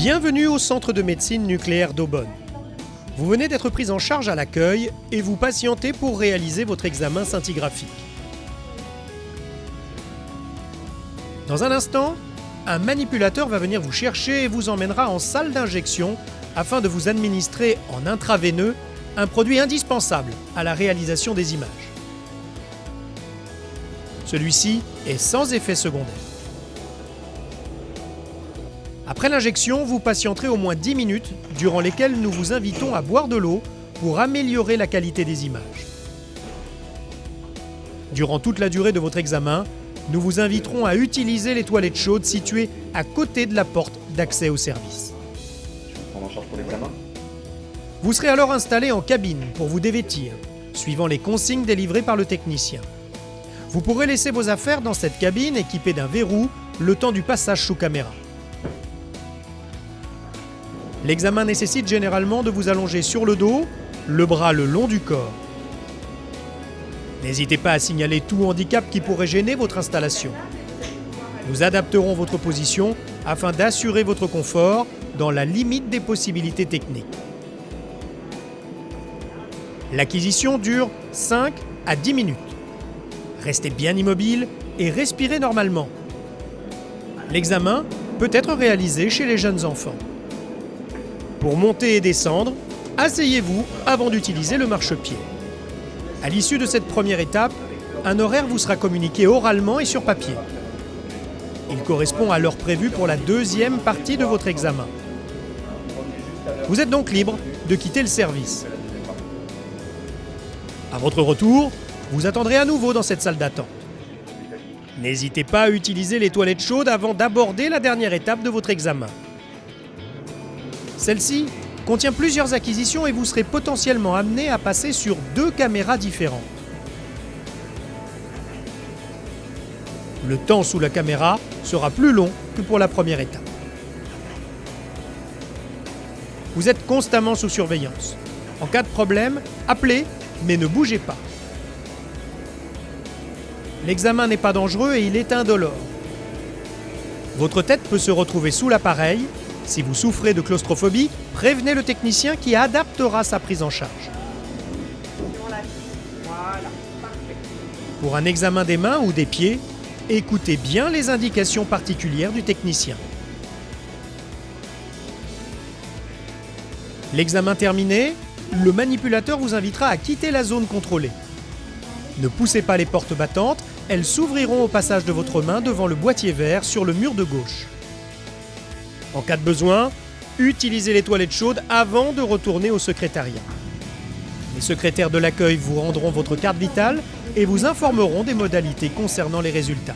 Bienvenue au Centre de médecine nucléaire d'Aubonne. Vous venez d'être pris en charge à l'accueil et vous patientez pour réaliser votre examen scintigraphique. Dans un instant, un manipulateur va venir vous chercher et vous emmènera en salle d'injection afin de vous administrer en intraveineux un produit indispensable à la réalisation des images. Celui-ci est sans effet secondaire. Après l'injection, vous patienterez au moins 10 minutes, durant lesquelles nous vous invitons à boire de l'eau pour améliorer la qualité des images. Durant toute la durée de votre examen, nous vous inviterons à utiliser les toilettes chaudes situées à côté de la porte d'accès au service. Je vais vous prendre en charge pour l'examen. Vous serez alors installé en cabine pour vous dévêtir, suivant les consignes délivrées par le technicien. Vous pourrez laisser vos affaires dans cette cabine équipée d'un verrou le temps du passage sous caméra. L'examen nécessite généralement de vous allonger sur le dos, le bras le long du corps. N'hésitez pas à signaler tout handicap qui pourrait gêner votre installation. Nous adapterons votre position afin d'assurer votre confort dans la limite des possibilités techniques. L'acquisition dure 5 à 10 minutes. Restez bien immobile et respirez normalement. L'examen peut être réalisé chez les jeunes enfants. Pour monter et descendre, asseyez-vous avant d'utiliser le marchepied. À l'issue de cette première étape, un horaire vous sera communiqué oralement et sur papier. Il correspond à l'heure prévue pour la deuxième partie de votre examen. Vous êtes donc libre de quitter le service. À votre retour, vous attendrez à nouveau dans cette salle d'attente. N'hésitez pas à utiliser les toilettes chaudes avant d'aborder la dernière étape de votre examen. Celle-ci contient plusieurs acquisitions et vous serez potentiellement amené à passer sur 2 caméras différentes. Le temps sous la caméra sera plus long que pour la première étape. Vous êtes constamment sous surveillance. En cas de problème, appelez, mais ne bougez pas. L'examen n'est pas dangereux et il est indolore. Votre tête peut se retrouver sous l'appareil. Si vous souffrez de claustrophobie, prévenez le technicien qui adaptera sa prise en charge. Pour un examen des mains ou des pieds, écoutez bien les indications particulières du technicien. L'examen terminé, le manipulateur vous invitera à quitter la zone contrôlée. Ne poussez pas les portes battantes, elles s'ouvriront au passage de votre main devant le boîtier vert sur le mur de gauche. En cas de besoin, utilisez les toilettes chaudes avant de retourner au secrétariat. Les secrétaires de l'accueil vous rendront votre carte vitale et vous informeront des modalités concernant les résultats.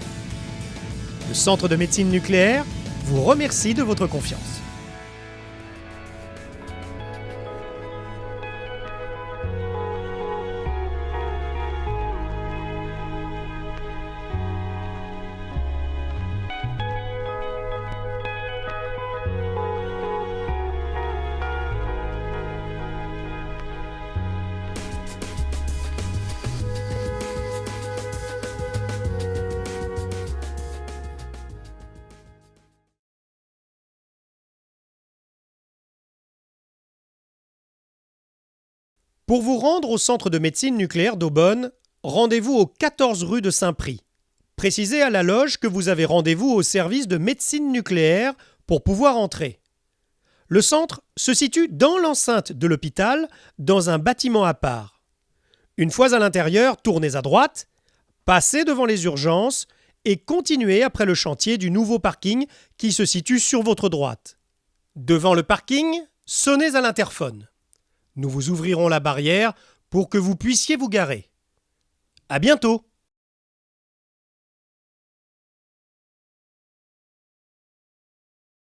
Le Centre de médecine nucléaire vous remercie de votre confiance. Pour vous rendre au Centre de médecine nucléaire d'Aubonne, rendez-vous au 14 rue de Saint-Prix. Précisez à la loge que vous avez rendez-vous au service de médecine nucléaire pour pouvoir entrer. Le centre se situe dans l'enceinte de l'hôpital, dans un bâtiment à part. Une fois à l'intérieur, tournez à droite, passez devant les urgences et continuez après le chantier du nouveau parking qui se situe sur votre droite. Devant le parking, sonnez à l'interphone. Nous vous ouvrirons la barrière pour que vous puissiez vous garer. À bientôt!